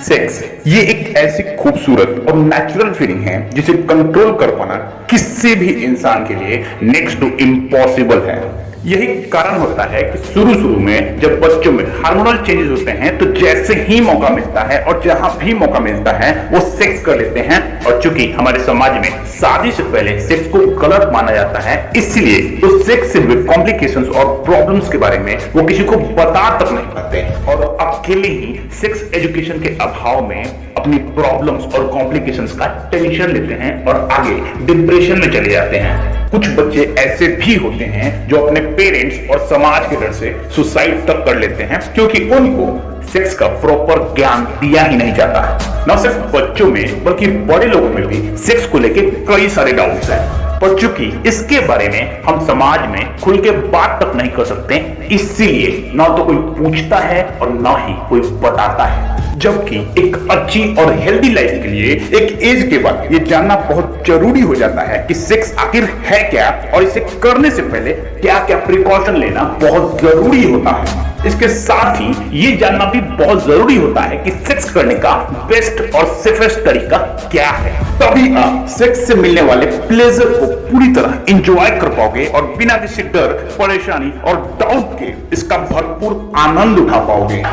Sex ये एक ऐसी खूबसूरत और नेचुरल फीलिंग है जिसे कंट्रोल कर पाना किसी भी इंसान के लिए नेक्स्ट टू इम्पॉसिबल है। यही कारण होता है कि शुरू में जब बच्चों में हार्मोनल चेंजेस होते हैं तो जैसे ही मौका मिलता है और जहां भी मौका मिलता है वो सेक्स कर लेते हैं। और चूंकि हमारे समाज में शादी से पहले सेक्स को गलत माना जाता है, इसलिए तो सेक्स से हुए कॉम्प्लिकेशंस और प्रॉब्लम्स के बारे में वो किसी को बता तक नहीं पाते और अकेले ही सेक्स एजुकेशन के अभाव में अपनी प्रॉब्लम्स और कॉम्प्लिकेशंस का टेंशन लेते हैं और आगे डिप्रेशन में चले जाते हैं। कुछ बच्चे ऐसे भी होते हैं जो अपने पेरेंट्स और समाज के डर से सुसाइड तक कर लेते हैं क्योंकि उनको सेक्स का प्रॉपर ज्ञान दिया ही नहीं जाता। न सिर्फ बच्चों में बल्कि बड़े लोगों में भी सेक्स को लेकर कई सारे डाउट्स हैं, पर चूंकि इसके बारे में हम समाज में खुल के बात तक नहीं कर सकते, इसीलिए ना तो कोई पूछता है और ना ही कोई बताता है। जबकि एक अच्छी और हेल्दी लाइफ के लिए एक एज के बाद ये जानना बहुत जरूरी हो जाता है कि सेक्स आखिर है क्या और इसे करने से पहले क्या क्या प्रिकॉशन लेना बहुत जरूरी होता है। इसके साथ ही ये जानना भी बहुत जरूरी होता है कि सेक्स करने का बेस्ट और सेफेस्ट तरीका क्या है। तभी आप सेक्स से मिलने वाले प्लेजर को पूरी तरह एंजॉय कर पाओगे और बिना किसी डर, परेशानी और डाउट के इसका भरपूर आनंद उठा पाओगे।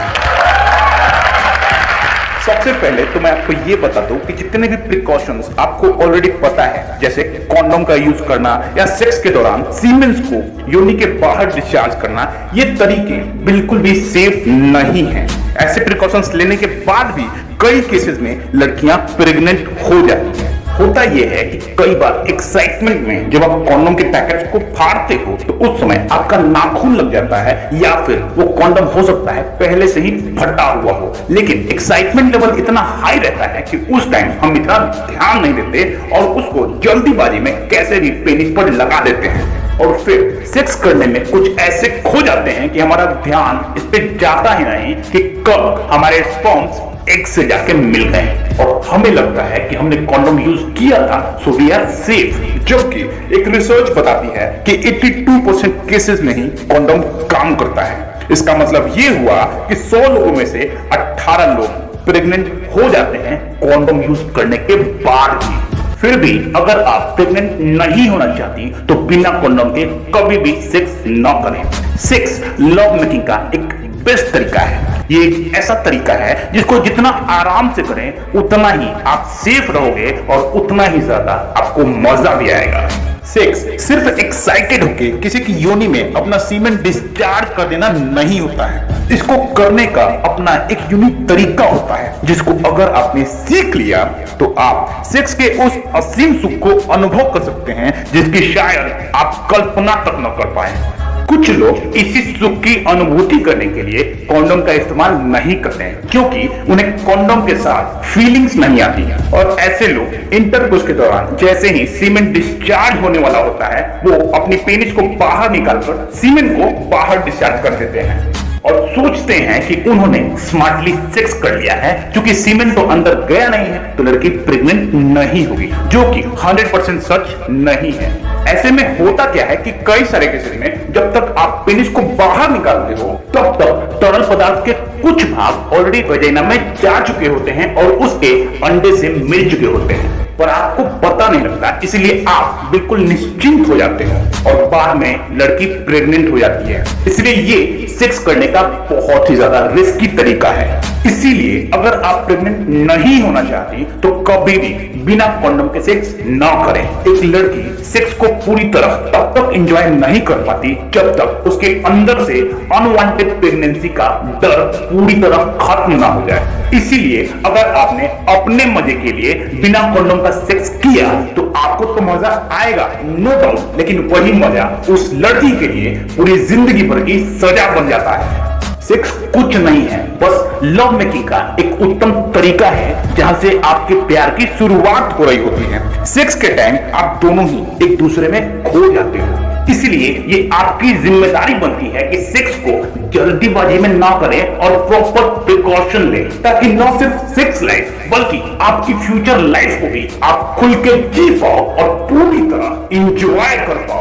सबसे पहले तो मैं आपको ये बता दूं कि जितने भी प्रिकॉशंस आपको ऑलरेडी पता है, जैसे कॉन्डोम का यूज करना या सेक्स के दौरान सीमेंस को योनि के बाहर डिस्चार्ज करना, ये तरीके बिल्कुल भी सेफ नहीं है। ऐसे प्रिकॉशंस लेने के बाद भी कई केसेस में लड़कियां प्रेग्नेंट हो जाती हैं। होता यह है कि कई बार एक्साइटमेंट में जब आप कॉन्डोम के पैकेट को फाड़ते हो तो उस समय आपका नाखून लग जाता है या फिर वो कॉन्डोम हो सकता है पहले से ही फटा हुआ हो, लेकिन एक्साइटमेंट लेवल इतना हाई रहता है कि उस टाइम हम इतना ध्यान नहीं देते और उसको जल्दीबाजी में कैसे भी पेनिस पर लगा देते हैं और फिर सेक्स करने में कुछ ऐसे खो जाते हैं कि हमारा ध्यान इस पे जाता ही नहीं कि कब हमारे स्पर्म्स एग से जाके मिल गए और हमें लगता है कि हमने कॉन्डोम यूज किया था सो वी आर सेफ। जबकि एक रिसर्च बताती है कि 82% केसेस में ही कॉन्डोम काम करता है। इसका मतलब ये हुआ कि 100 लोगों में से 18 लोग प्रेग्नेंट हो जाते हैं कॉन्डोम यूज करने के बाद भी। फिर भी अगर आप प्रेग्नेंट नहीं होना चाहती तो बिना कॉन्डोम के कभी भी सेक्स न करें। सेक्स लव मेकिंग का एक बेस्ट तरीका है। ये एक ऐसा तरीका है जिसको जितना आराम से करें उतना ही आप सेफ रहोगे और उतना ही ज्यादा आपको मजा भी आएगा। सेक्स सिर्फ एक्साइटेड होके किसी की योनि में अपना सीमेंट डिस्चार्ज कर देना नहीं होता है। इसको करने का अपना एक यूनिक तरीका होता है जिसको अगर आपने सीख लिया तो आप सेक्स के उस असीम सुख को अनुभव कर सकते हैं जिसकी शायद आप कल्पना तक न कर पाए। कुछ लोग इसी सुख की अनुभूति करने के लिए कॉन्डोम का इस्तेमाल नहीं करते हैं क्योंकि उन्हें कॉन्डोम के साथ फीलिंग्स नहीं आती है और ऐसे लोग इंटरकोर्स के दौरान जैसे ही सीमेंट डिस्चार्ज होने वाला होता है वो अपनी पेनिस को बाहर निकालकर सीमेंट को बाहर डिस्चार्ज कर देते हैं और सोचते हैं कि उन्होंने स्मार्टली सेक्स कर लिया है। क्योंकि सीमेंट तो अंदर गया नहीं है तो लड़की प्रेग्नेंट नहीं होगी, जो कि 100% सच नहीं है। ऐसे में होता क्या है कि कई सारे केसेस में जब तक आप पेनिस को बाहर निकालते हो तब तक तरल पदार्थ के कुछ भाग ऑलरेडी वजाइना में जा चुके होते हैं और उसके अंडे से मिल चुके होते हैं, पर आपको पता नहीं लगता, इसलिए आप बिल्कुल निश्चिंत हो जाते हो और बाद में लड़की प्रेग्नेंट हो जाती है। इसलिए ये सेक्स करने का बहुत ही ज्यादा रिस्की तरीका है। इसीलिए अगर आप प्रेग्नेंट नहीं होना चाहती तो कभी भी बिना कॉन्डोम के सेक्स ना करें। एक लड़की सेक्स को पूरी तरह तब तक एंजॉय नहीं कर पाती जब तक उसके अंदर से अनवांटेड प्रेगनेंसी का डर पूरी तरह खत्म ना हो जाए। इसीलिए अगर आपने अपने मजे के लिए बिना कॉन्डोम का सेक्स किया तो आपको तो मजा आएगा नो डाउट, लेकिन वही मजा उस लड़की के लिए पूरी जिंदगी भर की सजा बन जाता है। सेक्स कुछ नहीं है, बस लव मेकिंग का एक उत्तम तरीका है जहां से आपके प्यार की शुरुआत हो रही होती है। सेक्स के टाइम आप दोनों ही एक दूसरे में खो जाते हो, इसलिए ये आपकी जिम्मेदारी बनती है कि सेक्स को जल्दीबाजी में ना करें और प्रॉपर प्रिकॉशन लें ताकि न सिर्फ सेक्स लाइफ बल्कि आपकी फ्यूचर लाइफ को भी आप खुल के जी पाओ और पूरी तरह इंजॉय कर पाओ।